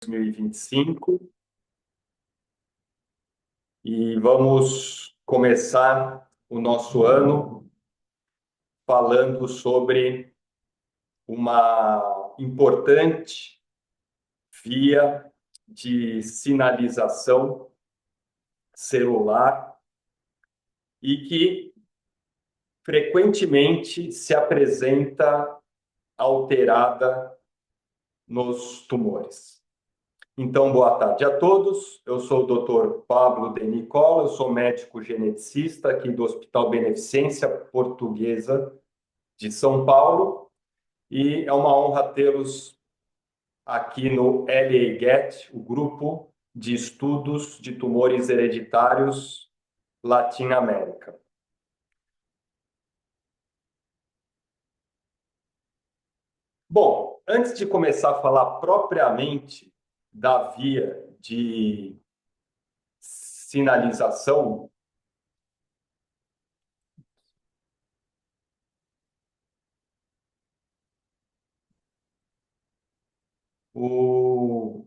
2025 e vamos começar o nosso ano falando sobre uma importante via de sinalização celular e que frequentemente se apresenta alterada nos tumores. Então, boa tarde a todos. Eu sou o Dr. Pablo de Nicola, eu sou médico geneticista aqui do Hospital Beneficência Portuguesa de São Paulo e é uma honra tê-los aqui no LAGET, o Grupo de Estudos de Tumores Hereditários Latinoamérica. Bom, antes de começar a falar propriamente da via de sinalização, eu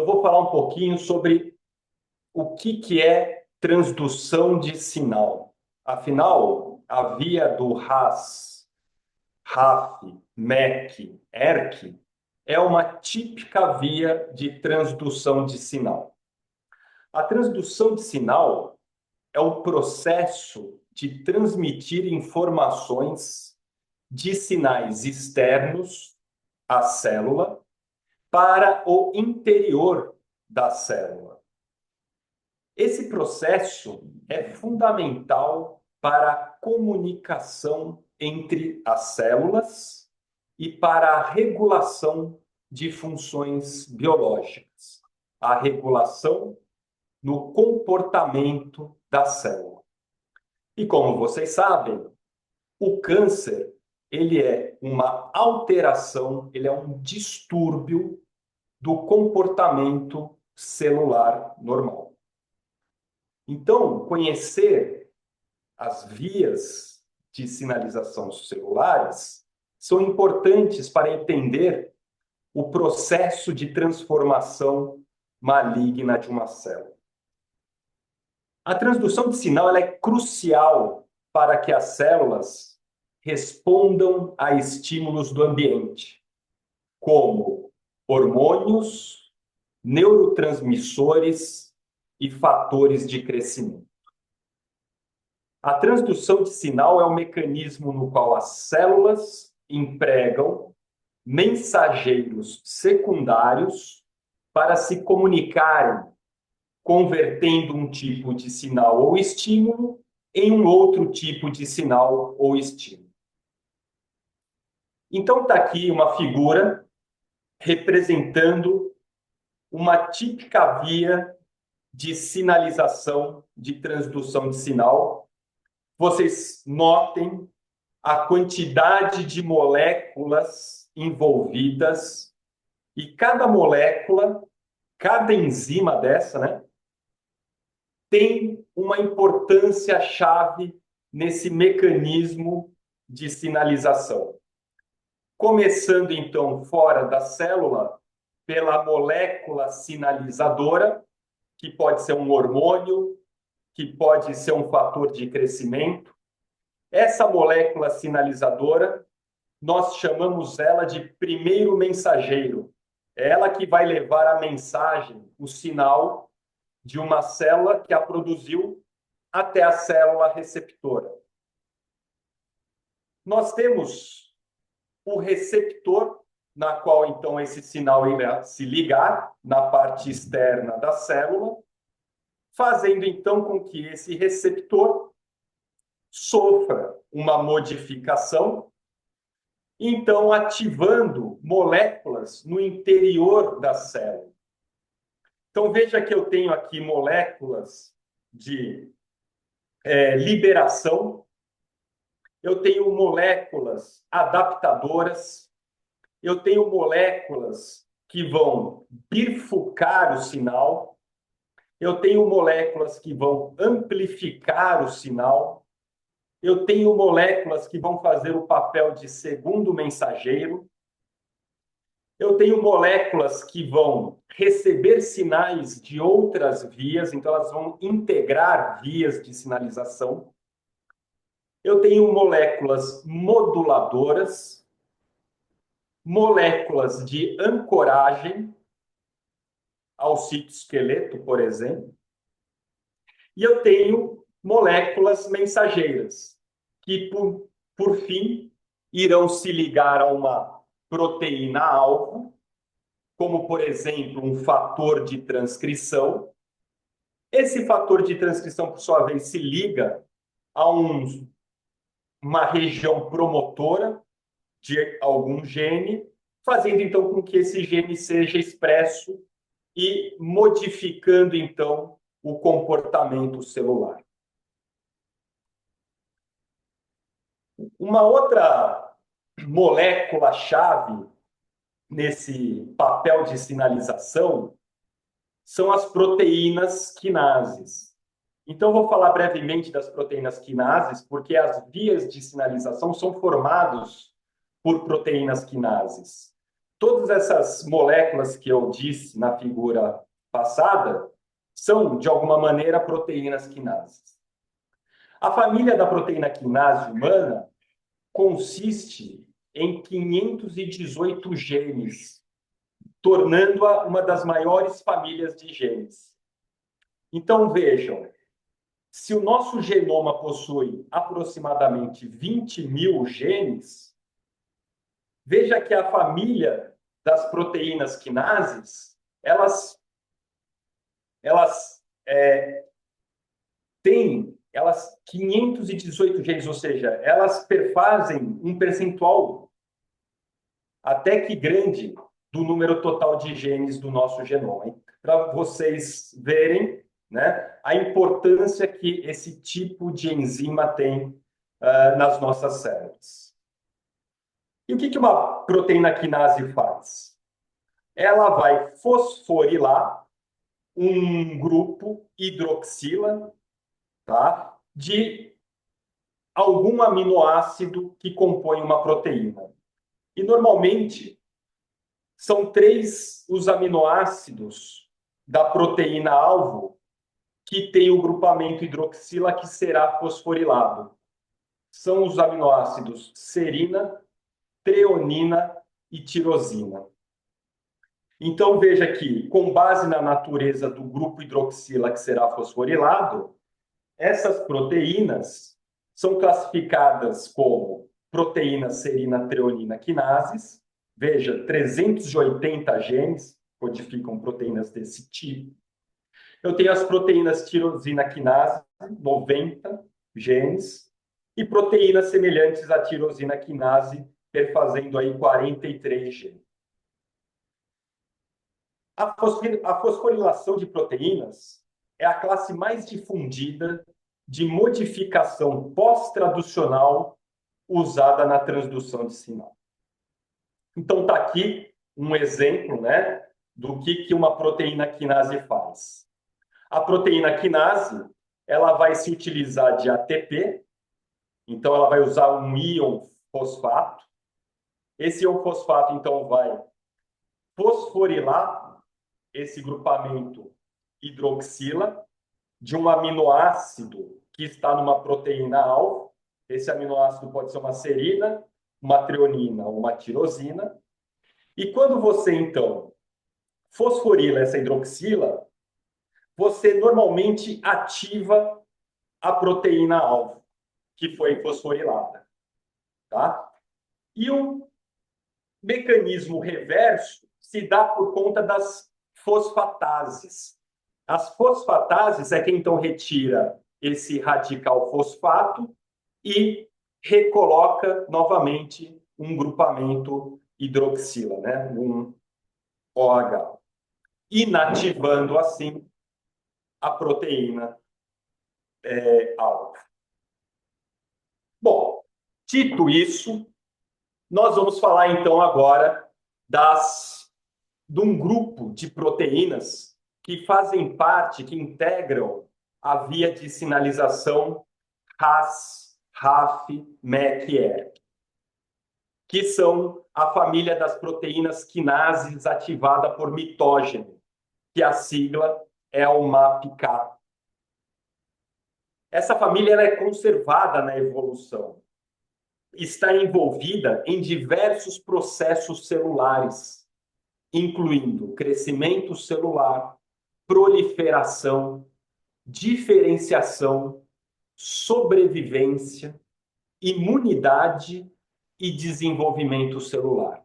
vou falar um pouquinho sobre o que é transdução de sinal. Afinal, a via do RAS, RAF, MEC, ERK é uma típica via de transdução de sinal. A transdução de sinal é o processo de transmitir informações de sinais externos à célula para o interior da célula. Esse processo é fundamental para a comunicação entre as células e para a regulação de funções biológicas, a regulação no comportamento da célula. E como vocês sabem, o câncer, ele é uma alteração, ele é um distúrbio do comportamento celular normal. Então, conhecer as vias de sinalização celulares são importantes para entender o processo de transformação maligna de uma célula. A transdução de sinal ela é crucial para que as células respondam a estímulos do ambiente, como hormônios, neurotransmissores e fatores de crescimento. A transdução de sinal é um mecanismo no qual as células empregam mensageiros secundários para se comunicarem, convertendo um tipo de sinal ou estímulo em um outro tipo de sinal ou estímulo. Então, está aqui uma figura representando uma típica via de sinalização de transdução de sinal. Vocês notem a quantidade de moléculas envolvidas e cada molécula, cada enzima dessa, né, tem uma importância chave nesse mecanismo de sinalização. Começando, então, fora da célula, pela molécula sinalizadora, que pode ser um hormônio, que pode ser um fator de crescimento. Essa molécula sinalizadora, nós chamamos ela de primeiro mensageiro. É ela que vai levar a mensagem, o sinal de uma célula que a produziu até a célula receptora. Nós temos o receptor, na qual, então, esse sinal irá se ligar na parte externa da célula, fazendo, então, com que esse receptor sofra uma modificação, então ativando moléculas no interior da célula. Então, veja que eu tenho aqui moléculas de liberação, eu tenho moléculas adaptadoras, eu tenho moléculas que vão bifurcar o sinal, eu tenho moléculas que vão amplificar o sinal, eu tenho moléculas que vão fazer o papel de segundo mensageiro, Eu tenho moléculas que vão receber sinais de outras vias, então elas vão integrar vias de sinalização. Eu tenho moléculas moduladoras, moléculas de ancoragem ao citoesqueleto, por exemplo, e eu tenho moléculas mensageiras, que, por fim, irão se ligar a uma proteína-alvo, como, por exemplo, um fator de transcrição. Esse fator de transcrição, por sua vez, se liga a uma região promotora de algum gene, fazendo então com que esse gene seja expresso e modificando então o comportamento celular. Uma outra molécula-chave nesse papel de sinalização são as proteínas quinases. Então, vou falar brevemente das proteínas quinases, porque as vias de sinalização são formadas por proteínas quinases. Todas essas moléculas que eu disse na figura passada são, de alguma maneira, proteínas quinases. A família da proteína quinase humana consiste em 518 genes, tornando-a uma das maiores famílias de genes. Então, vejam, se o nosso genoma possui aproximadamente 20 mil genes, veja que a família das proteínas quinases, elas têm 518 genes, ou seja, elas perfazem um percentual até que grande do número total de genes do nosso genoma. Para vocês verem, né, a importância que esse tipo de enzima tem nas nossas células. E o que uma proteína quinase faz? Ela vai fosforilar um grupo hidroxila, tá, de algum aminoácido que compõe uma proteína. E, normalmente, são 3 os aminoácidos da proteína-alvo que tem o grupamento hidroxila que será fosforilado. São os aminoácidos serina, treonina e tirosina. Então, veja que, com base na natureza do grupo hidroxila que será fosforilado, essas proteínas são classificadas como proteína serina treonina quinases. Veja, 380 genes codificam proteínas desse tipo. Eu tenho as proteínas tirosina quinase, 90 genes, e proteínas semelhantes à tirosina quinase, perfazendo aí 43 genes. A fosforilação de proteínas é a classe mais difundida de modificação pós-traducional usada na transdução de sinal. Então, está aqui um exemplo, né, do que uma proteína quinase faz. A proteína quinase, ela vai se utilizar de ATP, então ela vai usar um íon fosfato. Esse íon fosfato, então, vai fosforilar esse grupamento hidroxila de um aminoácido que está numa proteína-alvo. Esse aminoácido pode ser uma serina, uma treonina ou uma tirosina. E quando você, então, fosforila essa hidroxila, você normalmente ativa a proteína-alvo, que foi fosforilada. Tá? E o mecanismo reverso se dá por conta das fosfatases. As fosfatases é quem então retira esse radical fosfato e recoloca novamente um grupamento hidroxila, né? Um OH, inativando assim a proteína alvo. Bom, dito isso, nós vamos falar então agora de um grupo de proteínas que fazem parte, que integram a via de sinalização RAS, RAF, MEC e ER, que são a família das proteínas quinases ativada por mitógeno, que a sigla é o MAPK. Essa família ela é conservada na evolução. Está envolvida em diversos processos celulares, incluindo crescimento celular, proliferação, diferenciação, sobrevivência, imunidade e desenvolvimento celular.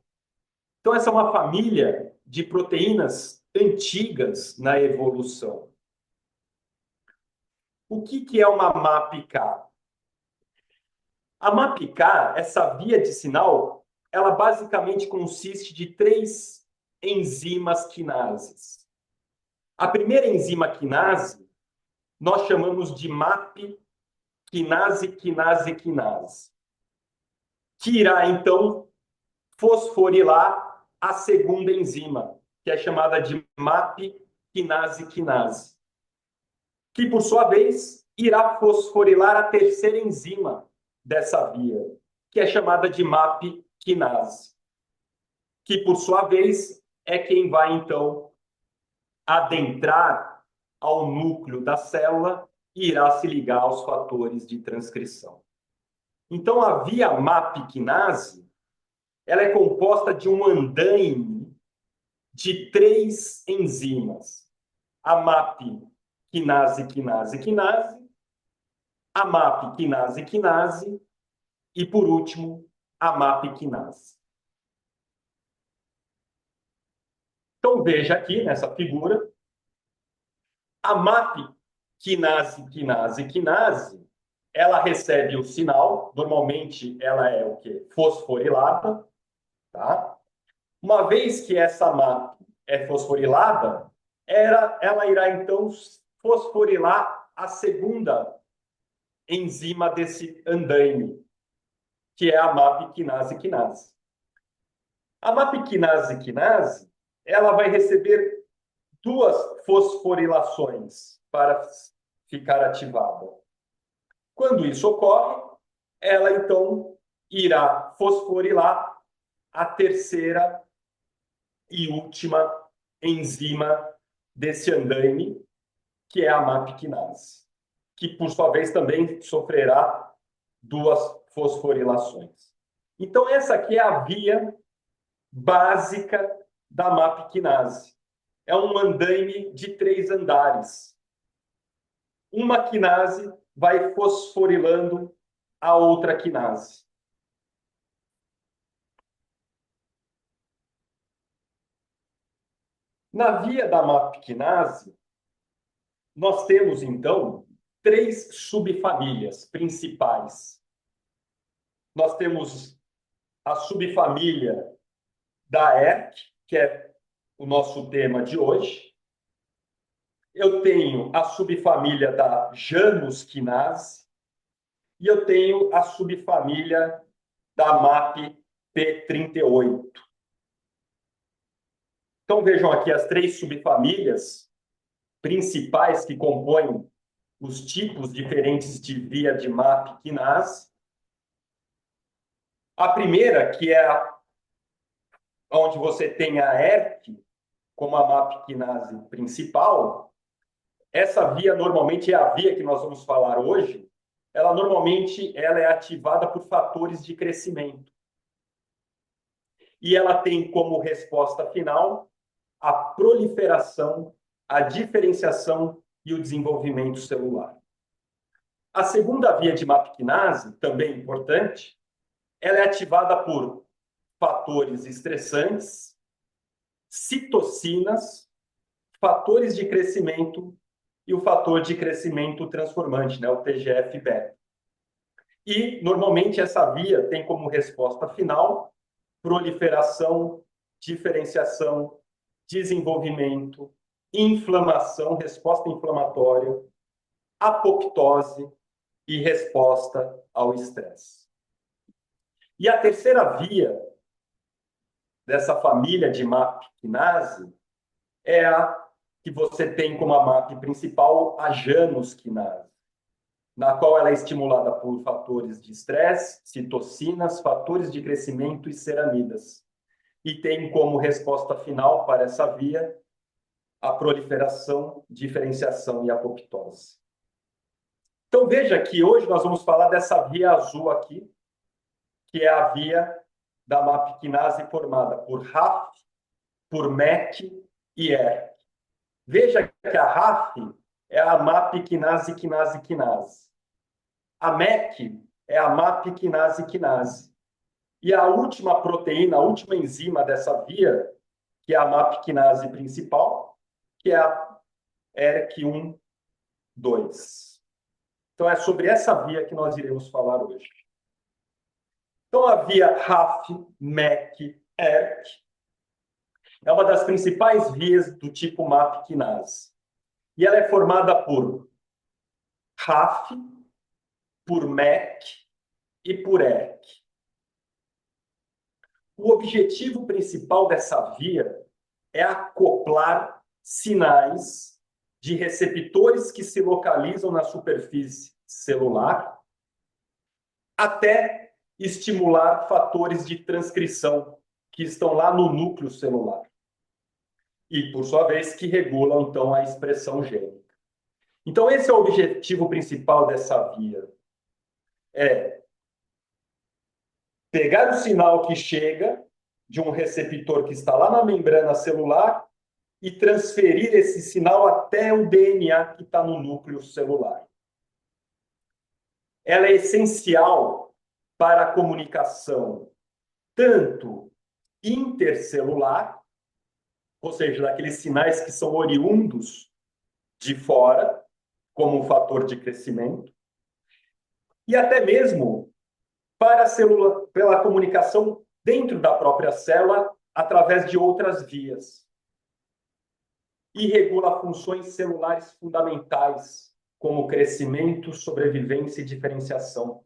Então, essa é uma família de proteínas antigas na evolução. O que é uma MAPK? A MAPK, essa via de sinal, ela basicamente consiste de 3 enzimas quinases. A primeira enzima quinase, nós chamamos de MAP quinase, quinase, quinase, que irá, então, fosforilar a segunda enzima, que é chamada de MAP quinase, quinase, que, por sua vez, irá fosforilar a terceira enzima dessa via, que é chamada de MAP quinase, que, por sua vez, é quem vai, então, adentrar ao núcleo da célula e irá se ligar aos fatores de transcrição. Então, a via MAP quinase, ela é composta de um andaime de 3 enzimas. A MAP quinase, quinase, quinase, a MAP quinase, quinase e, por último, a MAP quinase. Então, veja aqui nessa figura, a MAP quinase, quinase, quinase, ela recebe o sinal, normalmente ela é o quê? Fosforilada, tá? Uma vez que essa MAP é fosforilada, ela irá então fosforilar a segunda enzima desse andaime, que é a MAP quinase, quinase. A MAP quinase, quinase, ela vai receber 2 fosforilações para ficar ativada. Quando isso ocorre, ela então irá fosforilar a terceira e última enzima desse andaime, que é a MAP quinase, que por sua vez também sofrerá 2 fosforilações. Então essa aqui é a via básica da MAP quinase. É um andaime de 3 andares. Uma quinase vai fosforilando a outra quinase. Na via da MAP quinase, nós temos, então, 3 subfamílias principais. Nós temos a subfamília da ERK, que é o nosso tema de hoje. Eu tenho a subfamília da Janus quinase e eu tenho a subfamília da MAP P38. Então vejam aqui as 3 subfamílias principais que compõem os tipos diferentes de via de MAP quinase. A primeira, que é onde você tem a ERK como a MAP quinase principal, essa via normalmente é a via que nós vamos falar hoje, ela normalmente ela é ativada por fatores de crescimento. E ela tem como resposta final a proliferação, a diferenciação e o desenvolvimento celular. A segunda via de MAP quinase, também importante, ela é ativada por fatores estressantes, citocinas, fatores de crescimento e o fator de crescimento transformante, né, o TGF-beta. E, normalmente, essa via tem como resposta final proliferação, diferenciação, desenvolvimento, inflamação, resposta inflamatória, apoptose e resposta ao estresse. E a terceira via dessa família de MAP quinase é a que você tem como a MAP principal a Janus quinase. na qual ela é estimulada por fatores de estresse, citocinas, fatores de crescimento e ceramidas. E tem como resposta final para essa via a proliferação, diferenciação e apoptose. Então veja que hoje nós vamos falar dessa via azul aqui, que é a via da MAP quinase formada por RAF, por MEC e ERK. Veja que a RAF é a MAP quinase, quinase, quinase. A MEC é a MAP quinase, quinase. E a última proteína, a última enzima dessa via, que é a MAP quinase principal, que é a ERK1, 2. Então, é sobre essa via que nós iremos falar hoje. Então, a via RAF, MEC, ERK é uma das principais vias do tipo MAP quinase. E ela é formada por RAF, por MEC e por ERK. O objetivo principal dessa via é acoplar sinais de receptores que se localizam na superfície celular até estimular fatores de transcrição que estão lá no núcleo celular. E, por sua vez, que regulam, então, a expressão gênica. Então, esse é o objetivo principal dessa via. É pegar o sinal que chega de um receptor que está lá na membrana celular e transferir esse sinal até o DNA que está no núcleo celular. Ela é essencial para a comunicação tanto intercelular, ou seja, daqueles sinais que são oriundos de fora, como um fator de crescimento, e até mesmo para a célula, pela comunicação dentro da própria célula, através de outras vias. E regula funções celulares fundamentais, como crescimento, sobrevivência e diferenciação.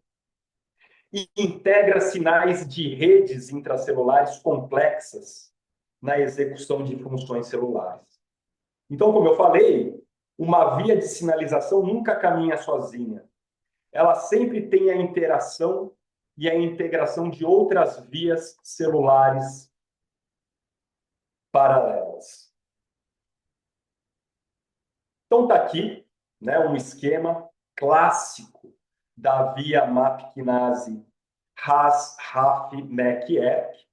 E integra sinais de redes intracelulares complexas na execução de funções celulares. Então, como eu falei, uma via de sinalização nunca caminha sozinha. Ela sempre tem a interação e a integração de outras vias celulares paralelas. Então, está aqui, né, um esquema clássico da via MAP quinase RAS, RAF, MEC, ERK.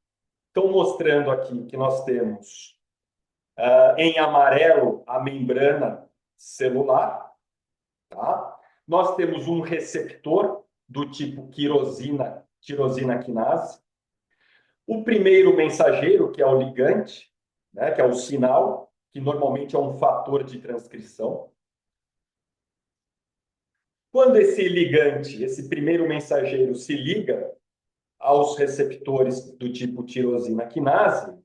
Estão mostrando aqui que nós temos em amarelo a membrana celular. Tá? Nós temos um receptor do tipo tirosina quinase. O primeiro mensageiro, que é o ligante, né, que é o sinal, que normalmente é um fator de transcrição. Quando esse ligante, esse primeiro mensageiro, se liga aos receptores do tipo tirosina quinase,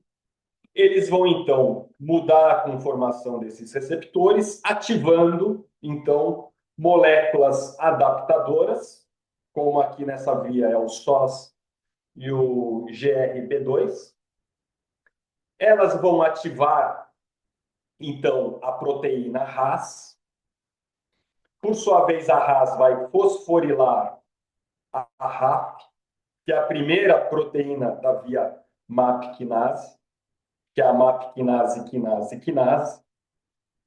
eles vão, então, mudar a conformação desses receptores, ativando, então, moléculas adaptadoras, como aqui nessa via é o SOS e o GRB2. Elas vão ativar, então, a proteína RAS. Por sua vez, a RAS vai fosforilar a RAF, que é a primeira proteína da via MAP quinase, que é a MAP quinase, quinase, quinase,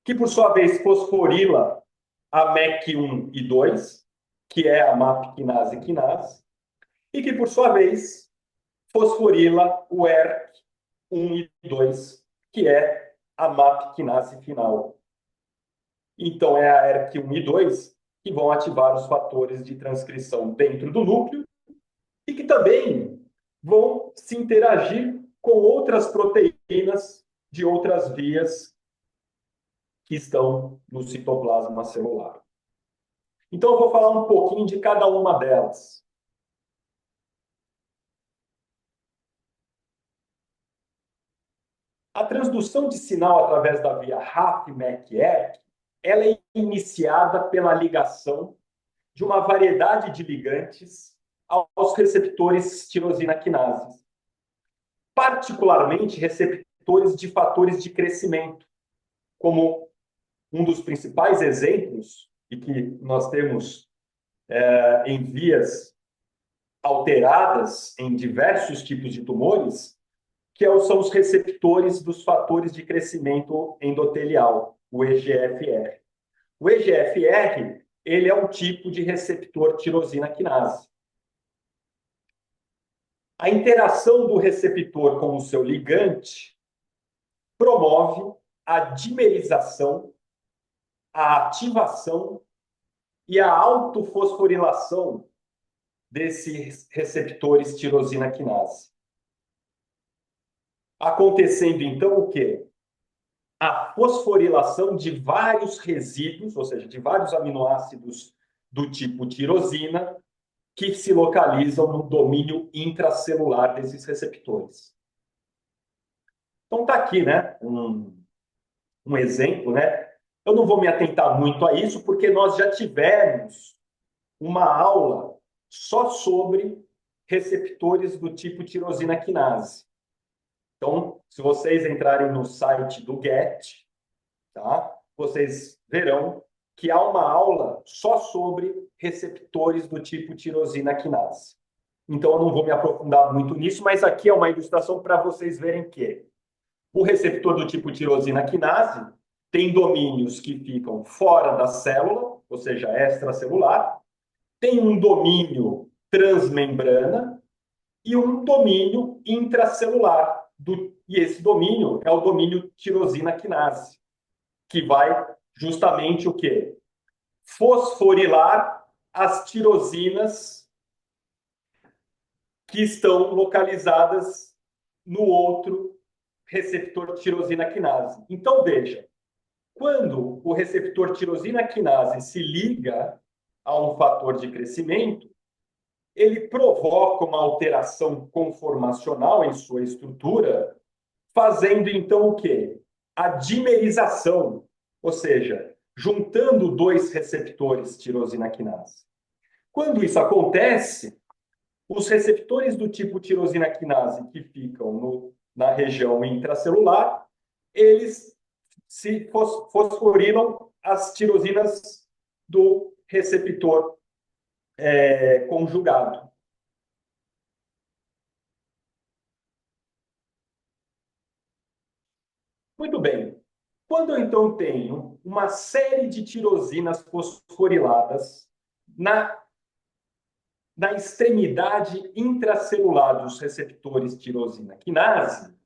que por sua vez fosforila a MEC1 e 2, que é a MAP quinase, quinase, e que por sua vez fosforila o ERK1 e 2, que é a MAP quinase final. Então é a ERK1 e 2 que vão ativar os fatores de transcrição dentro do núcleo e que também vão se interagir com outras proteínas de outras vias que estão no citoplasma celular. Então, eu vou falar um pouquinho de cada uma delas. A transdução de sinal através da via RAF, MEC, ERK, ela é iniciada pela ligação de uma variedade de ligantes aos receptores tirosina quinase, particularmente receptores de fatores de crescimento, como um dos principais exemplos, e que nós temos em vias alteradas em diversos tipos de tumores, que são os receptores dos fatores de crescimento endotelial, o EGFR. O EGFR, ele é um tipo de receptor tirosina quinase. A interação do receptor com o seu ligante promove a dimerização, a ativação e a autofosforilação desses receptores tirosina quinase. Acontecendo, então, o quê? A fosforilação de vários resíduos, ou seja, de vários aminoácidos do tipo tirosina, que se localizam no domínio intracelular desses receptores. Então, está aqui, né, um exemplo, né? Eu não vou me atentar muito a isso, porque nós já tivemos uma aula só sobre receptores do tipo tirosina quinase. Então, se vocês entrarem no site do GET, tá? Vocês verão que há uma aula só sobre receptores do tipo tirosina quinase. Então, eu não vou me aprofundar muito nisso, mas aqui é uma ilustração para vocês verem que o receptor do tipo tirosina quinase tem domínios que ficam fora da célula, ou seja, extracelular, tem um domínio transmembrana e um domínio intracelular. E esse domínio é o domínio tirosina quinase, que vai justamente o quê? Fosforilar as tirosinas que estão localizadas no outro receptor tirosina quinase. Então, veja, quando o receptor tirosina quinase se liga a um fator de crescimento, ele provoca uma alteração conformacional em sua estrutura, fazendo então o quê? A dimerização, ou seja, juntando dois receptores tirosina quinase. Quando isso acontece, os receptores do tipo tirosina quinase que ficam na região intracelular, eles se fosforilam as tirosinas do receptor conjugado. Muito bem. Quando eu então tenho uma série de tirosinas fosforiladas na extremidade intracelular dos receptores tirosina quinase,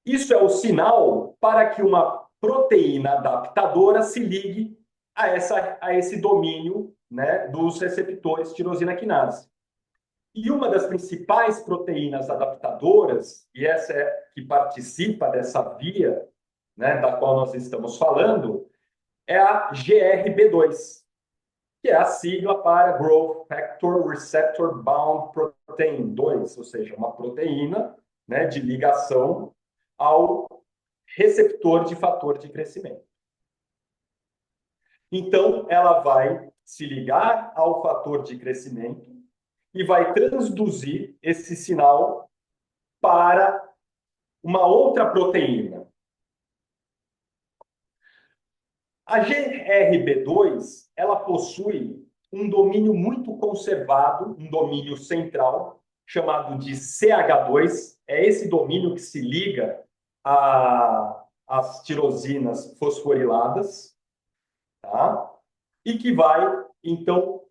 isso é o sinal para que uma proteína adaptadora se ligue a esse domínio, né, dos receptores tirosina quinase. E uma das principais proteínas adaptadoras, e essa é que participa dessa via, né, da qual nós estamos falando, é a GRB2, que é a sigla para Growth Factor Receptor Bound Protein 2, ou seja, uma proteína, né, de ligação ao receptor de fator de crescimento. Então, ela vai se ligar ao fator de crescimento e vai transduzir esse sinal para uma outra proteína. A GRB2, ela possui um domínio muito conservado, um domínio central, chamado de CH2. É esse domínio que se liga às tirosinas fosforiladas, tá? E que vai, então,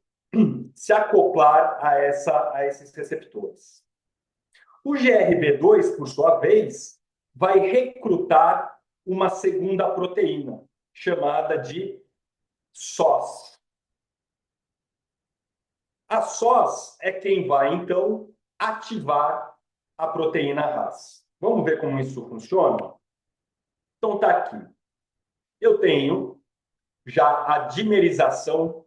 se acoplar a esses receptores. O GRB2, por sua vez, vai recrutar uma segunda proteína, chamada de SOS. A SOS é quem vai, então, ativar a proteína RAS. Vamos ver como isso funciona? Então, está aqui. Eu tenho já a dimerização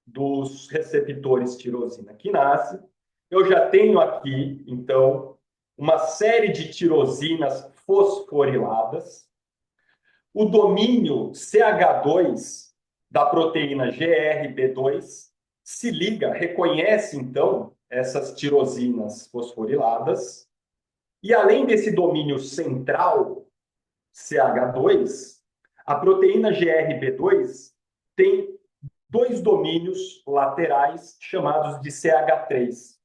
dos receptores tirosina quinase. Eu já tenho aqui, então, uma série de tirosinas fosforiladas. O domínio CH2 da proteína GRB2 se liga, reconhece, então, essas tirosinas fosforiladas. E além desse domínio central CH2, a proteína GRB2 tem dois domínios laterais chamados de CH3.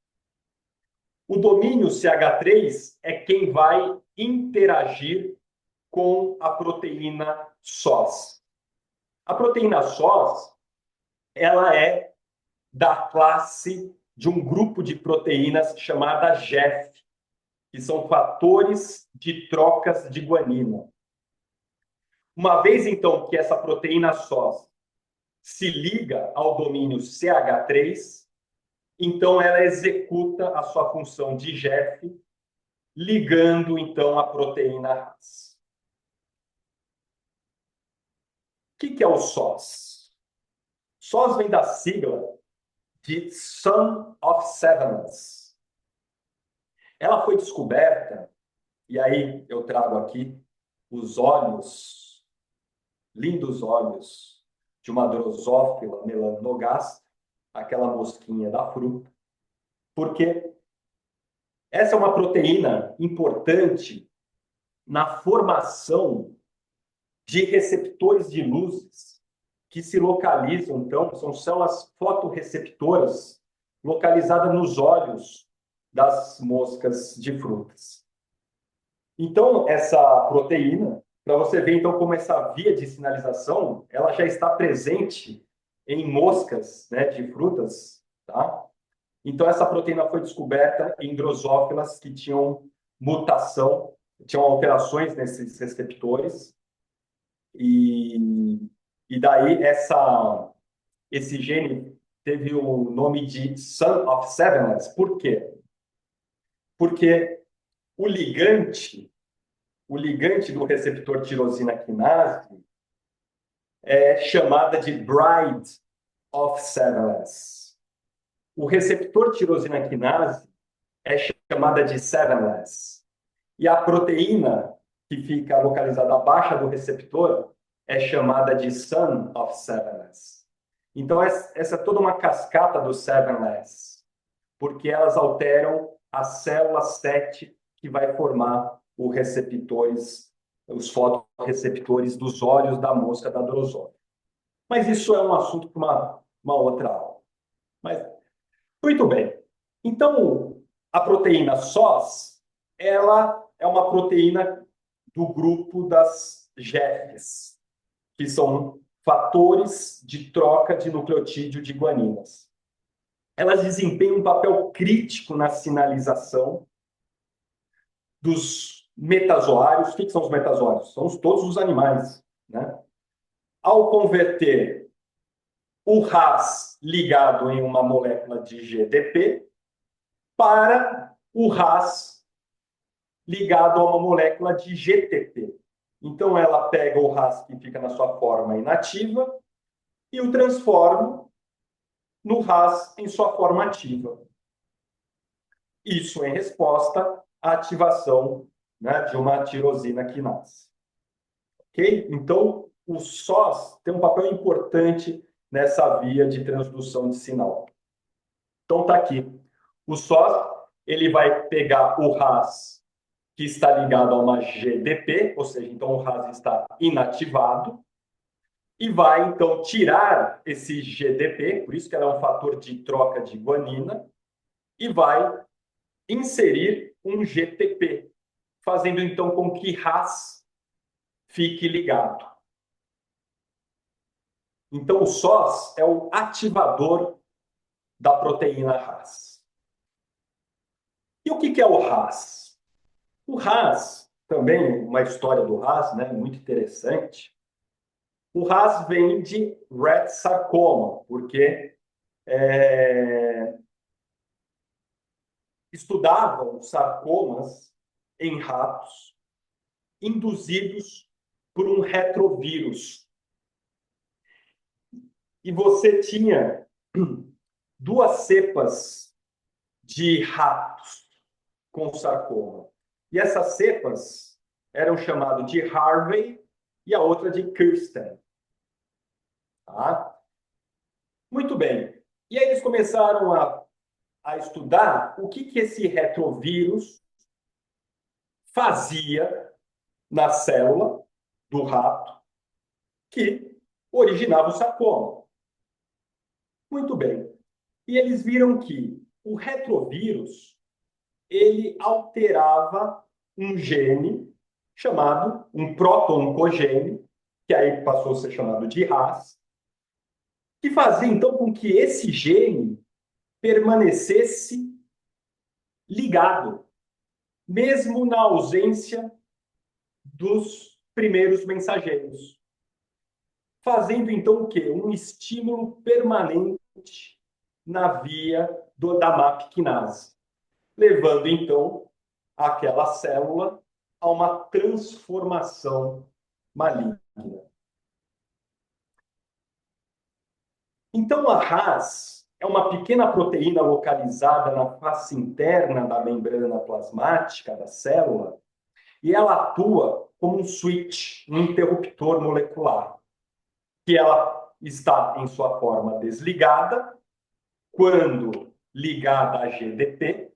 O domínio CH3 é quem vai interagir com a proteína SOS. A proteína SOS, ela é da classe de um grupo de proteínas chamada GEF, que são fatores de trocas de guanina. Uma vez, então, que essa proteína SOS se liga ao domínio CH3, então ela executa a sua função de GEF, ligando, então, a proteína RAS. O que é o SOS? SOS vem da sigla de Son of Severness. Ela foi descoberta, e aí eu trago aqui os olhos, lindos olhos, de uma Drosophila melanogaster, aquela mosquinha da fruta, porque essa é uma proteína importante na formação de receptores de luzes que se localizam, então, são células fotorreceptoras localizadas nos olhos das moscas de frutas. Então, essa proteína, para você ver, então, como essa via de sinalização, ela já está presente em moscas, né, de frutas, tá? Então, essa proteína foi descoberta em drosófilas que tinham mutação, tinham alterações nesses receptores, e daí esse gene teve o nome de Son of Severness. Por quê? Porque o ligante do receptor tirosina quinase é chamada de Bride of Severness. O receptor tirosina quinase é chamada de Severness. E a proteína que fica localizada abaixo do receptor é chamada de Son of Severness. Então, essa é toda uma cascata do Severness, porque elas alteram a célula 7 que vai formar os fotorreceptores dos olhos da mosca da drosófila. Mas isso é um assunto para uma outra aula. Mas, muito bem. Então, a proteína SOS, ela é uma proteína do grupo das GEFs, que são fatores de troca de nucleotídeo de guaninas. Elas desempenham um papel crítico na sinalização dos metazoários. O que são os metazoários? São todos os animais, né? Ao converter o RAS ligado em uma molécula de GDP para o RAS ligado a uma molécula de GTP. Então, ela pega o RAS que fica na sua forma inativa e o transforma no RAS em sua forma ativa. Isso em resposta à ativação, né, de uma tirosina quinase. Ok? Então, o SOS tem um papel importante nessa via de transdução de sinal. Então, está aqui. O SOS ele vai pegar o RAS que está ligado a uma GDP, ou seja, então o RAS está inativado, e vai, então, tirar esse GDP, por isso que ela é um fator de troca de guanina, e vai inserir um GTP, fazendo, então, com que RAS fique ligado. Então, o SOS é o ativador da proteína RAS. E o que é o RAS? O RAS, também uma história do RAS, né, muito interessante. O RAS vem de rat sarcoma, porque estudavam sarcomas em ratos induzidos por um retrovírus. E você tinha duas cepas de ratos com sarcoma. E essas cepas eram chamadas de Harvey e a outra de Kirsten. Tá? Muito bem. E aí eles começaram a estudar o que esse retrovírus fazia na célula do rato que originava o sarcoma. Muito bem. E eles viram que o retrovírus, ele alterava um gene chamado um proto-oncogene, que aí passou a ser chamado de RAS, que fazia então com que esse gene permanecesse ligado, mesmo na ausência dos primeiros mensageiros, fazendo então o quê? Um estímulo permanente na via da MAP quinase, levando então aquela célula a uma transformação maligna. Então, a RAS é uma pequena proteína localizada na face interna da membrana plasmática da célula e ela atua como um switch, um interruptor molecular, que ela está em sua forma desligada quando ligada a GDP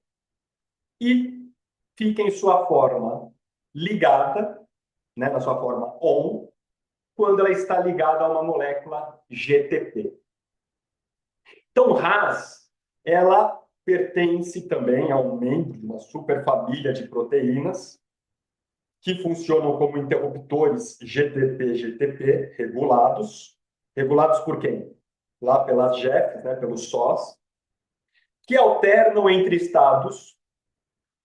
e fica em sua forma ligada, né, na sua forma ON, quando ela está ligada a uma molécula GTP. Então, RAS, ela pertence também a um membro de uma superfamília de proteínas que funcionam como interruptores GTP-GTP regulados. Regulados por quem? Lá pelas GEFs, né, pelos SOS, que alternam entre estados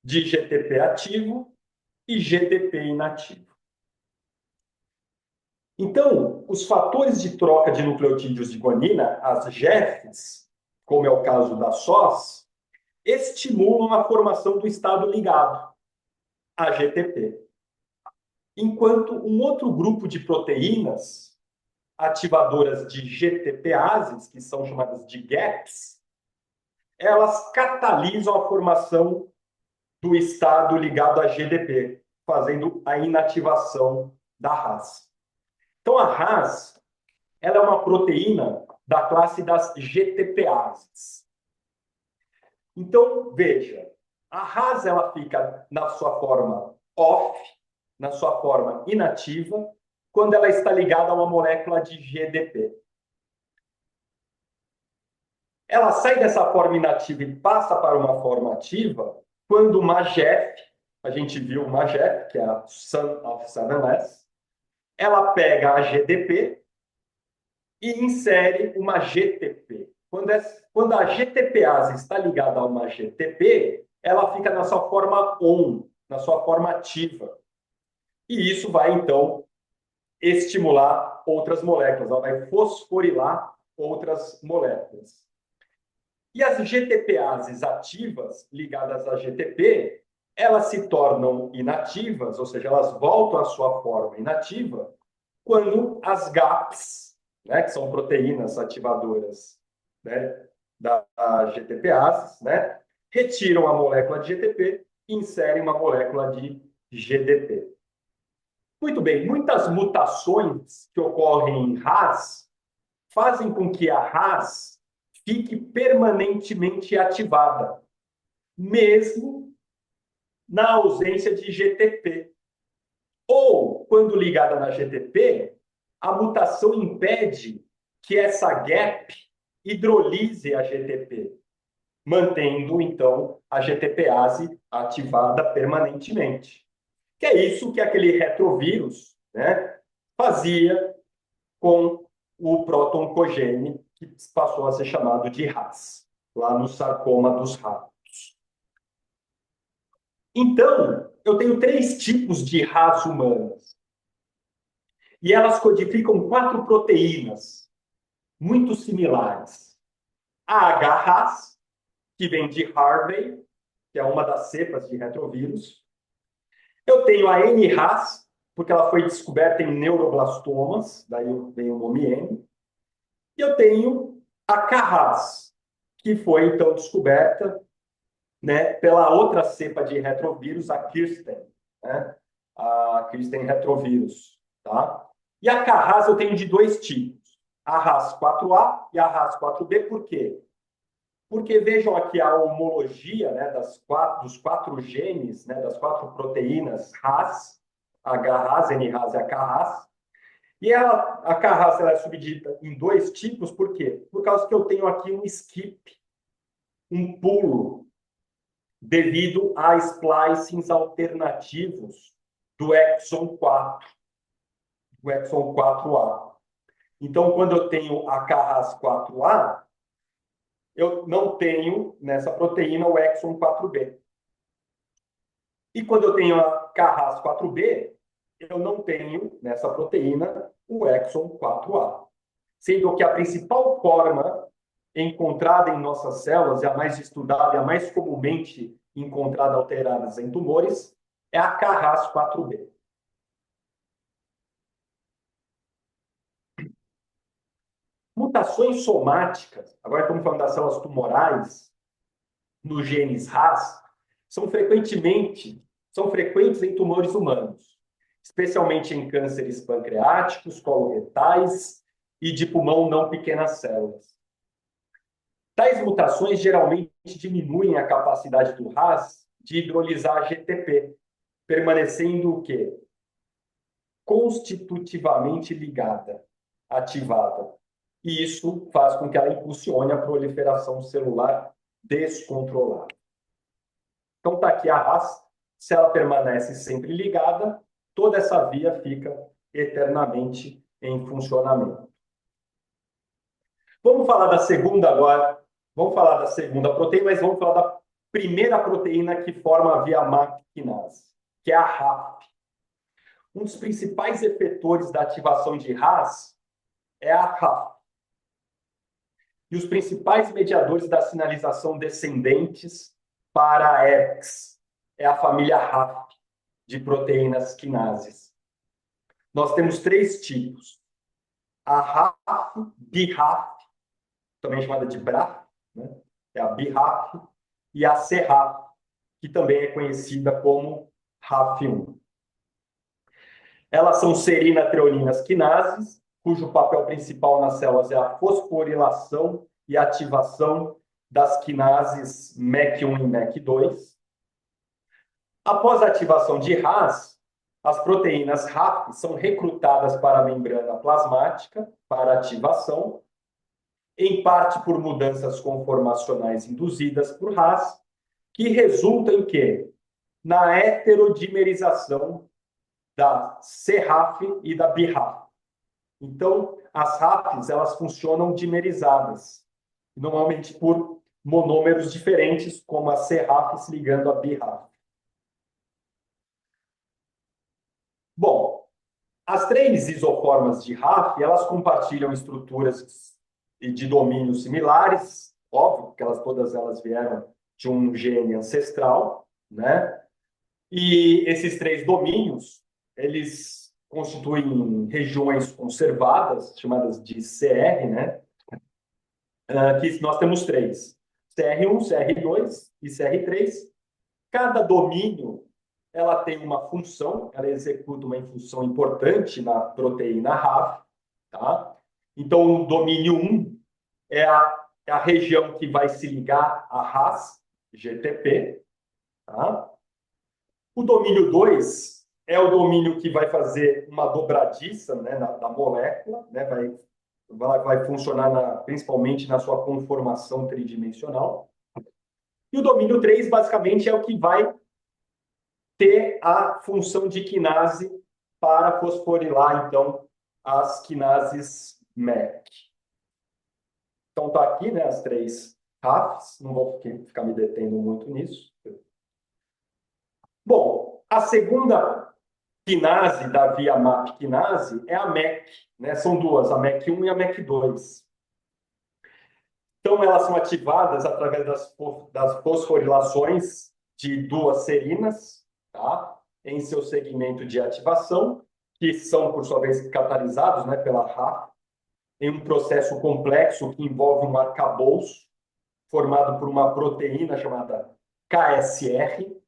de GTP ativo e GTP inativo. Então, os fatores de troca de nucleotídeos de guanina, as GEFs, como é o caso da SOS, estimulam a formação do estado ligado, a GTP. Enquanto um outro grupo de proteínas ativadoras de GTPases, que são chamadas de GAPs, elas catalisam a formação do estado ligado a GDP, fazendo a inativação da RAS. Então, a RAS, ela é uma proteína da classe das GTPases. Então, veja, a RAS ela fica na sua forma off, na sua forma inativa, quando ela está ligada a uma molécula de GDP. Ela sai dessa forma inativa e passa para uma forma ativa quando uma GEF, a gente viu uma GEF, que é a Son of 7S, ela pega a GDP e insere uma GTP. Quando a GTPase está ligada a uma GTP, ela fica na sua forma ON, na sua forma ativa. E isso vai, então, estimular outras moléculas, ela vai fosforilar outras moléculas. E as GTPases ativas ligadas à GTP, elas se tornam inativas, ou seja, elas voltam à sua forma inativa, quando as GAPs, né, que são proteínas ativadoras, né, da GTPases, né, retiram a molécula de GTP e inserem uma molécula de GDP. Muito bem, muitas mutações que ocorrem em RAS fazem com que a RAS fique permanentemente ativada, mesmo na ausência de GTP. Ou, quando ligada na GTP, a mutação impede que essa gap hidrolise a GTP, mantendo, então, a GTPase ativada permanentemente. Que é isso que aquele retrovírus, né, fazia com o proto-oncogene, que passou a ser chamado de RAS, lá no sarcoma dos ratos. Então, eu tenho 3 tipos de RAS humanas. E elas codificam 4 proteínas muito similares. A H-RAS, que vem de Harvey, que é uma das cepas de retrovírus. Eu tenho a N-RAS, porque ela foi descoberta em neuroblastomas, daí vem o nome N. E eu tenho a K-RAS, que foi, então, descoberta, né, pela outra cepa de retrovírus, a Kirsten, né? A Kirsten retrovírus, tá? E a K-RAS eu tenho de 2 tipos, a RAS4A e a RAS4B, por quê? Porque vejam aqui a homologia, né, dos 4 genes, né, das 4 proteínas RAS, H-RAS, N-RAS e a K-RAS, E a carraça ela é subdividida em dois tipos, por quê? Por causa que eu tenho aqui um skip, um pulo, devido a splicings alternativos do exon 4, do exon 4A. Então, quando eu tenho a Carras 4A, eu não tenho nessa proteína o exon 4B. E quando eu tenho a Carras 4B, eu não tenho nessa proteína o exon 4A. Sendo que a principal forma encontrada em nossas células, e a mais estudada e a mais comumente encontrada alteradas em tumores, é a Carras 4B. Mutações somáticas, agora estamos falando das células tumorais, nos genes RAS, são frequentes em tumores humanos, especialmente em cânceres pancreáticos, coloretais e de pulmão não pequenas células. Tais mutações geralmente diminuem a capacidade do RAS de hidrolisar GTP, permanecendo o quê? Constitutivamente ligada, ativada. E isso faz com que ela impulsione a proliferação celular descontrolada. Então está aqui a RAS, se ela permanece sempre ligada, toda essa via fica eternamente em funcionamento. Vamos falar da segunda agora. Vamos falar da segunda proteína, mas vamos falar da primeira proteína que forma a via MAP quinase, que é a RAP. Um dos principais efetores da ativação de RAS é a RAP. E os principais mediadores da sinalização descendentes para a ERX é a família RAP de proteínas quinases. Nós temos três tipos. A RAP, BRAF, também chamada de BRAF, né? É a BRAF, e a CRAF, que também é conhecida como RAF1. Elas são serina-treoninas quinases, cujo papel principal nas células é a fosforilação e ativação das quinases MEC1 e MEC2. Após a ativação de RAS, as proteínas RAF são recrutadas para a membrana plasmática para ativação, em parte por mudanças conformacionais induzidas por RAS, que resultam em quê? Na heterodimerização da CRAF e da BRAF. Então, as RAFs, elas funcionam dimerizadas, normalmente por monômeros diferentes, como a CRAF se ligando à BRAF. Bom, as três isoformas de RAF, elas compartilham estruturas de domínios similares, óbvio, porque todas elas vieram de um gene ancestral, né? E esses três domínios, eles constituem regiões conservadas, chamadas de CR, né? Que nós temos três: CR1, CR2 e CR3. Cada domínio ela tem uma função, ela executa uma função importante na proteína RAF, tá? Então, o domínio 1 é a região que vai se ligar a RAS, GTP, tá? O domínio 2 é o domínio que vai fazer uma dobradiça, né, da molécula, né, vai funcionar principalmente na sua conformação tridimensional. E o domínio 3, basicamente, é o que vai ter a função de quinase para fosforilar, então, as quinases MEC. Então, está aqui, né, as três RAFs, não vou ficar me detendo muito nisso. Bom, a segunda quinase da via MAP quinase é a MEC, né? São duas, a MEC1 e a MEC2. Então, elas são ativadas através das fosforilações de duas serinas, tá? Em seu segmento de ativação, que são, por sua vez, catalisados, né, pela RAF, em um processo complexo que envolve um arcabouço formado por uma proteína chamada KSR.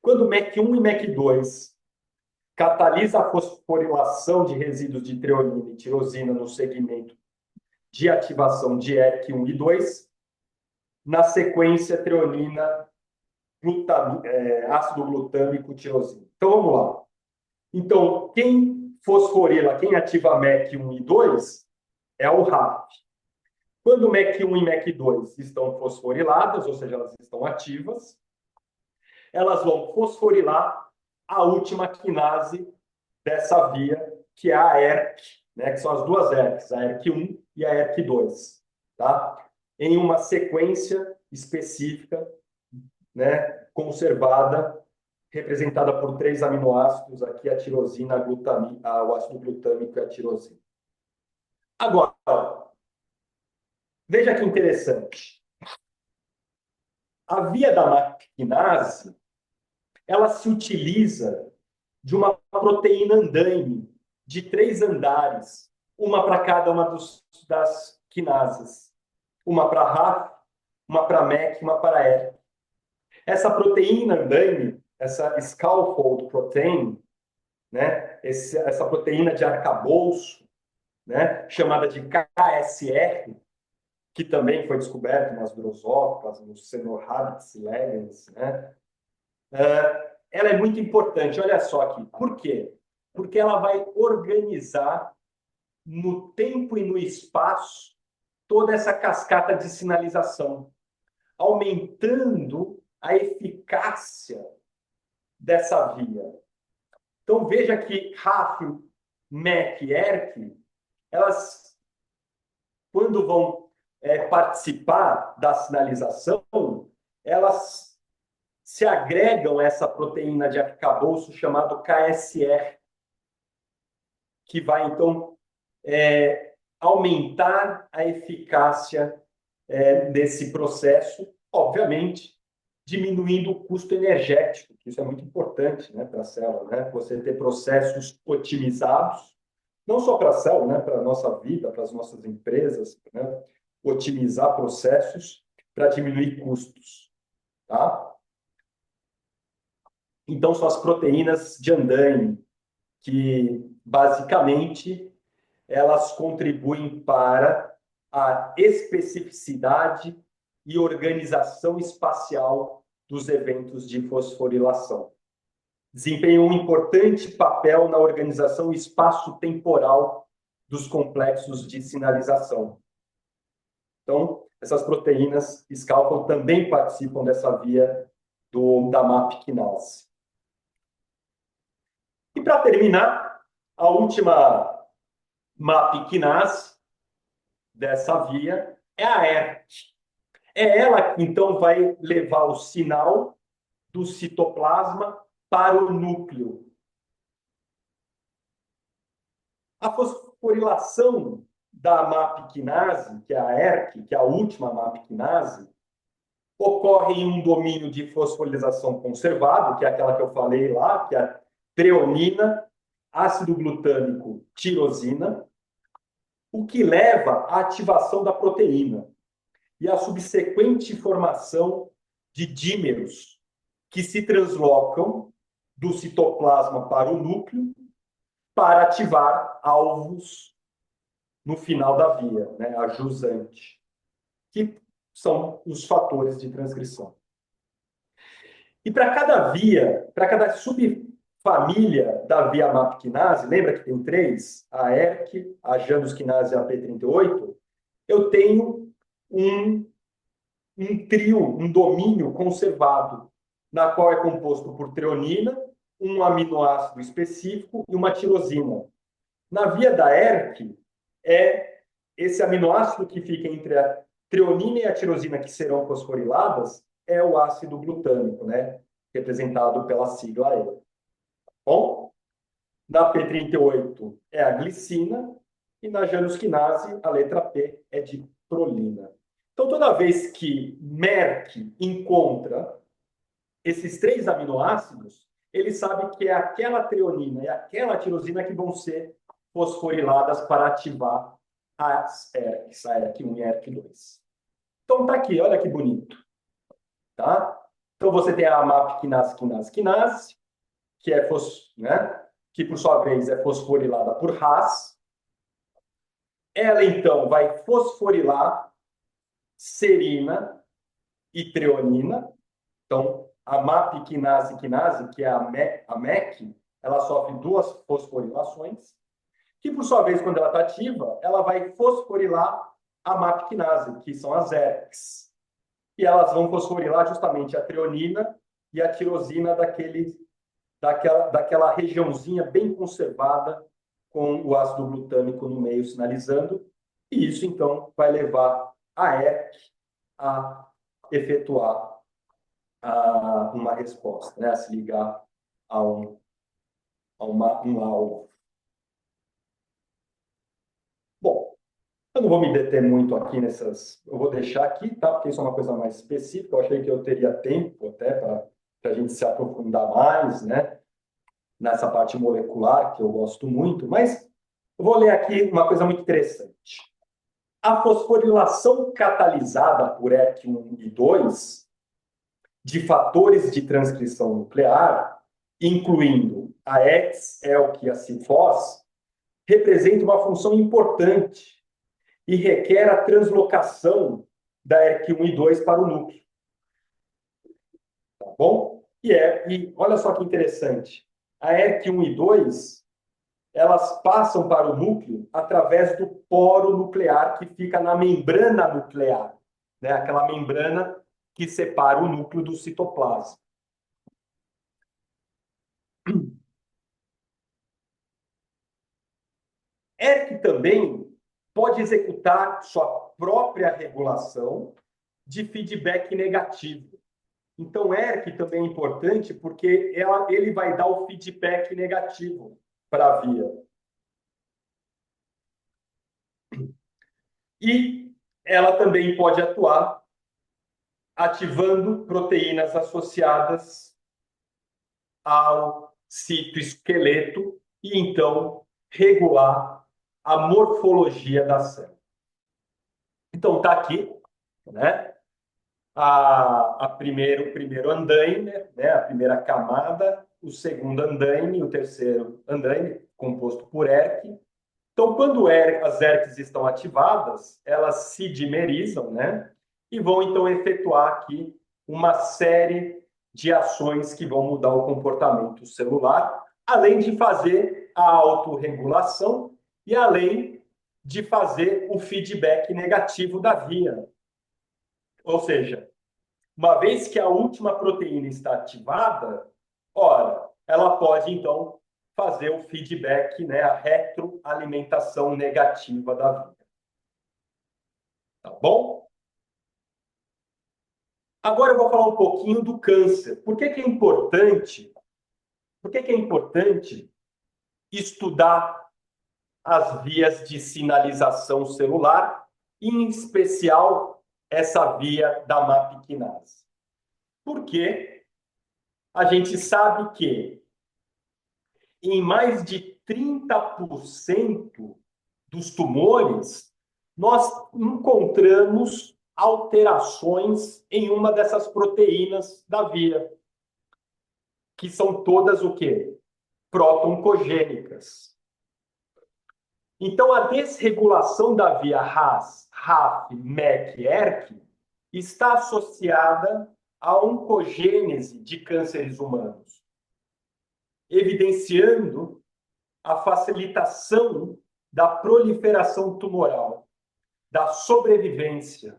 Quando MEC1 e MEC2 catalisa a fosforilação de resíduos de treonina e tirosina no segmento de ativação de ERK1 e 2, na sequência treonina, ácido glutâmico, tirosina. Então, vamos lá. Então, quem fosforila, quem ativa MEC1 e 2 é o RAF. Quando MEC1 e MEC2 estão fosforiladas, ou seja, elas estão ativas, elas vão fosforilar a última quinase dessa via, que é a ERK, né, que são as duas ERKs, a ERK1 e a ERK2, tá? Em uma sequência específica, né, conservada, representada por 3 aminoácidos, aqui a tirosina, a glutamina, o ácido glutâmico e a tirosina. Agora, veja que interessante. A via da maquinase, ela se utiliza de uma proteína andaime de 3 andares, uma para cada uma das quinases. Uma para RAF, uma para MEC, uma para ERK. Essa proteína andaime, essa scaffold protein, né, essa proteína de arcabouço, né, chamada de KSR, que também foi descoberto nas drosófilas, nos Cenorhabditis legens, né? Ela é muito importante, olha só aqui. Por quê? Porque ela vai organizar no tempo e no espaço toda essa cascata de sinalização, aumentando a eficácia dessa via. Então, veja que RAF, MEC e ERK, elas, quando vão participar da sinalização, elas se agregam a essa proteína de arcabouço chamado KSR, que vai, então, aumentar a eficácia desse processo, obviamente, diminuindo o custo energético, que isso é muito importante, né, para a célula, né? Você ter processos otimizados, não só para a célula, né, para a nossa vida, para as nossas empresas, né? Otimizar processos para diminuir custos, tá? Então, são as proteínas de andaime, que basicamente elas contribuem para a especificidade e organização espacial dos eventos de fosforilação. Desempenham um importante papel na organização espaço-temporal dos complexos de sinalização. Então, essas proteínas scaffold também participam dessa via da MAP quinase. E para terminar, a última MAP quinase dessa via é a ERK. É ela que, então, vai levar o sinal do citoplasma para o núcleo. A fosforilação da MAP quinase, que é a ERK, que é a última MAP quinase, ocorre em um domínio de fosforilação conservado, que é aquela que eu falei lá, que é a treonina, ácido glutâmico, tirosina, o que leva à ativação da proteína e à subsequente formação de dímeros que se translocam do citoplasma para o núcleo para ativar alvos no final da via, né, a jusante, que são os fatores de transcrição. E para cada via, para cada subfamília da via MAP quinase, lembra que tem 3, a ERK, a Janus quinase e a P38, eu tenho um trio, um domínio conservado, na qual é composto por treonina, um aminoácido específico e uma tirosina. Na via da ERK, é esse aminoácido que fica entre a treonina e a tirosina que serão fosforiladas é o ácido glutâmico, né? Representado pela sigla E. Bom, na P38 é a glicina e na Janus quinase a letra P é de prolina. Então, toda vez que Merck encontra esses 3 aminoácidos, ele sabe que é aquela treonina e aquela tirosina que vão ser fosforiladas para ativar as ERKs, a ERK1 e a ERK2. Então, tá aqui, olha que bonito. Tá? Então, você tem a MAP quinase, que é né? Que por sua vez é fosforilada por RAS. Ela, então, vai fosforilar serina e treonina. Então, a MAP quinase, que é a MEC, ela sofre duas fosforilações, que, por sua vez, quando ela está ativa, ela vai fosforilar a MAP quinase, que são as ERCs. E elas vão fosforilar justamente a treonina e a tirosina daquela regiãozinha bem conservada com o ácido glutâmico no meio sinalizando, e isso, então, vai levar a ERC a efetuar uma resposta, né? A se ligar a um alvo. Bom, eu não vou me deter muito aqui nessas. Eu vou deixar aqui, tá? Porque isso é uma coisa mais específica. Eu achei que eu teria tempo até para a gente se aprofundar mais, né? Nessa parte molecular, que eu gosto muito. Mas eu vou ler aqui uma coisa muito interessante. A fosforilação catalisada por ERK1 e 2 de fatores de transcrição nuclear, incluindo a X, ELK e a CIFOS, representa uma função importante e requer a translocação da ERK1 e 2 para o núcleo. Tá bom? E olha só que interessante. A ERK1 e 2, elas passam para o núcleo através do poro nuclear que fica na membrana nuclear, né? Aquela membrana que separa o núcleo do citoplasma. ERK também pode executar sua própria regulação de feedback negativo. Então, ERK também é importante porque ele vai dar o feedback negativo para a via. E ela também pode atuar ativando proteínas associadas ao citoesqueleto e, então, regular a morfologia da célula. Então, está aqui, né? O primeiro andaime, né? A primeira camada, o segundo andaime, o terceiro andaime, composto por ERK. Então, quando as ERKs estão ativadas, elas se dimerizam, né? E vão, então, efetuar aqui uma série de ações que vão mudar o comportamento celular, além de fazer a autorregulação e além de fazer o feedback negativo da via. Ou seja, uma vez que a última proteína está ativada, ora, ela pode, então, fazer o feedback, né, a retroalimentação negativa da via. Tá bom? Agora eu vou falar um pouquinho do câncer. Por que que é importante? Por que que é importante estudar as vias de sinalização celular, em especial essa via da MAP quinase? Porque a gente sabe que em mais de 30% dos tumores, nós encontramos alterações em uma dessas proteínas da via, que são todas o quê? Proto-oncogênicas. Então, a desregulação da via RAS, RAF, MEK, ERK está associada à oncogênese de cânceres humanos, evidenciando a facilitação da proliferação tumoral, da sobrevivência,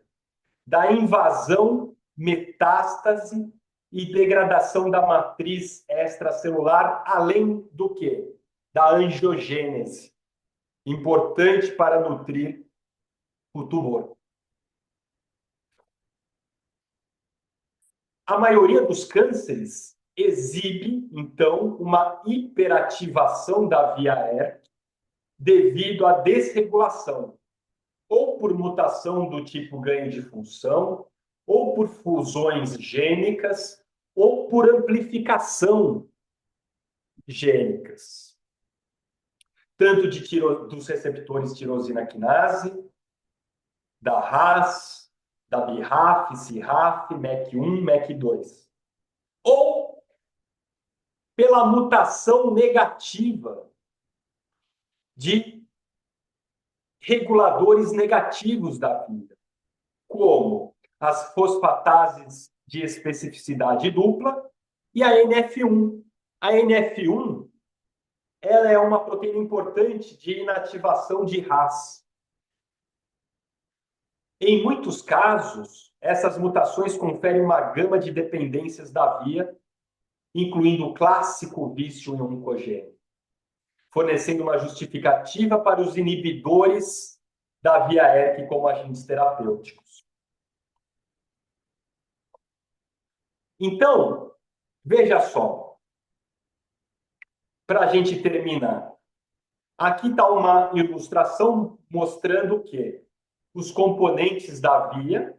da invasão, metástase e degradação da matriz extracelular, além do que? Da angiogênese, importante para nutrir o tumor. A maioria dos cânceres exibe, então, uma hiperativação da via ERK devido à desregulação, ou por mutação do tipo ganho de função, ou por fusões gênicas, ou por amplificação gênicas, tanto dos receptores tirosina quinase, da RAS, da BRAF, CRAF, MEK1, MEK2, ou pela mutação negativa de reguladores negativos da vida, como as fosfatases de especificidade dupla e a NF1. A NF1 ela é uma proteína importante de inativação de RAS. Em muitos casos, essas mutações conferem uma gama de dependências da via, incluindo o clássico vício em oncogênese, fornecendo uma justificativa para os inibidores da via ERK como agentes terapêuticos. Então, veja só, para a gente terminar, aqui está uma ilustração mostrando o quê? Os componentes da via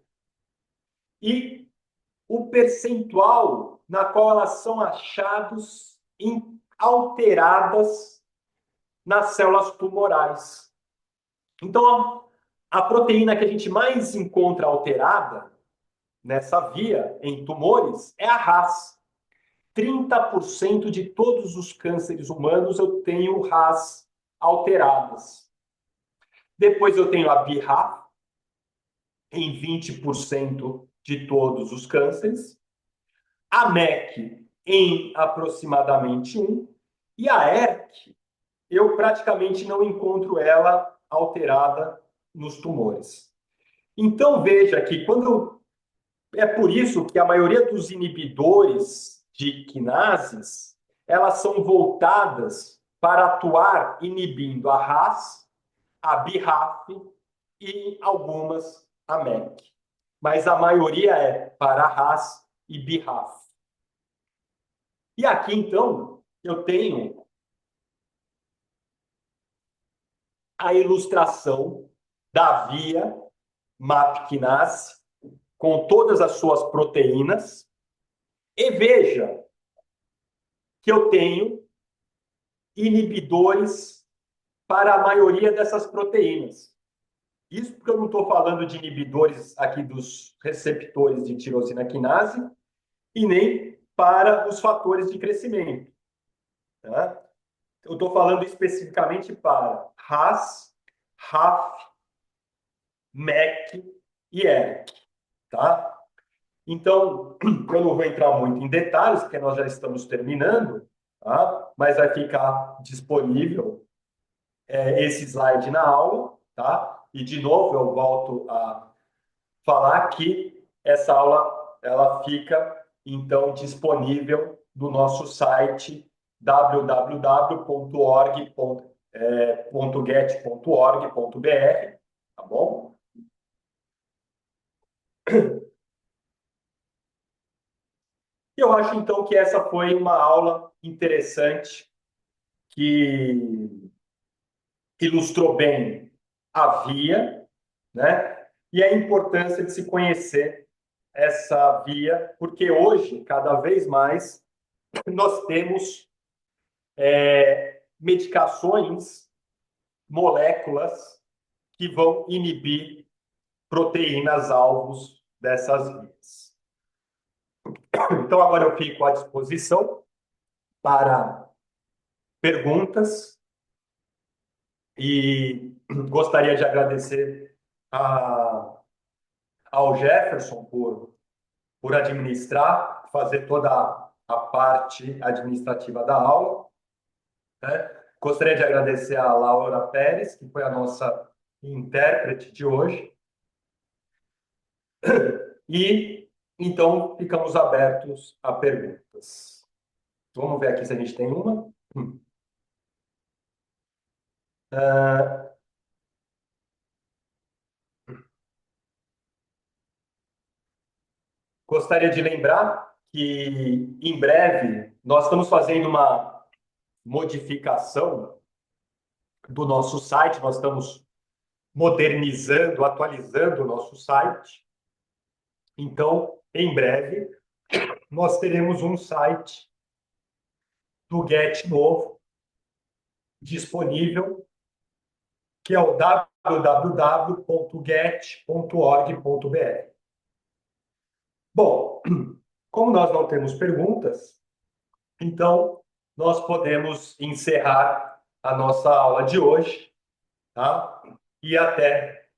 e o percentual na qual elas são achados alteradas nas células tumorais. Então, a proteína que a gente mais encontra alterada nessa via em tumores é a RAS. 30% de todos os cânceres humanos eu tenho RAS alteradas. Depois eu tenho a BRAF em 20% de todos os cânceres, a MEK em aproximadamente 1%, e a ERK, eu praticamente não encontro ela alterada nos tumores. Então, veja que quando... É por isso que a maioria dos inibidores de quinases, elas são voltadas para atuar inibindo a RAS, a BRAF e algumas a MEK. Mas a maioria é para a RAS e BRAF. E aqui, então, eu tenho a ilustração da via MAP-quinase com todas as suas proteínas. E veja que eu tenho inibidores para a maioria dessas proteínas. Isso porque eu não estou falando de inibidores aqui dos receptores de tirosina quinase e nem para os fatores de crescimento. Tá? Eu estou falando especificamente para RAS, RAF, MEK e ERK. Tá? Então, eu não vou entrar muito em detalhes, porque nós já estamos terminando, tá? Mas vai ficar disponível esse slide na aula, tá? E, de novo, eu volto a falar que essa aula ela fica, então, disponível no nosso site www.get.org.br, tá bom? Eu acho, então, que essa foi uma aula interessante que ilustrou bem a via, né? E a importância de se conhecer essa via, porque hoje, cada vez mais, nós temos medicações, moléculas que vão inibir proteínas-alvos dessas vias. Então, agora eu fico à disposição para perguntas e gostaria de agradecer ao Jefferson por administrar, fazer toda a parte administrativa da aula, né? Gostaria de agradecer a Laura Pérez, que foi a nossa intérprete de hoje. E, então, ficamos abertos a perguntas. Vamos ver aqui se a gente tem uma. Gostaria de lembrar que, em breve, nós estamos fazendo uma modificação do nosso site, nós estamos modernizando, atualizando o nosso site. Então, em breve, nós teremos um site do Get novo disponível, que é o www.get.org.br. Bom, como nós não temos perguntas, então nós podemos encerrar a nossa aula de hoje, tá? E até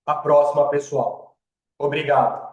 a próxima, pessoal. Obrigado.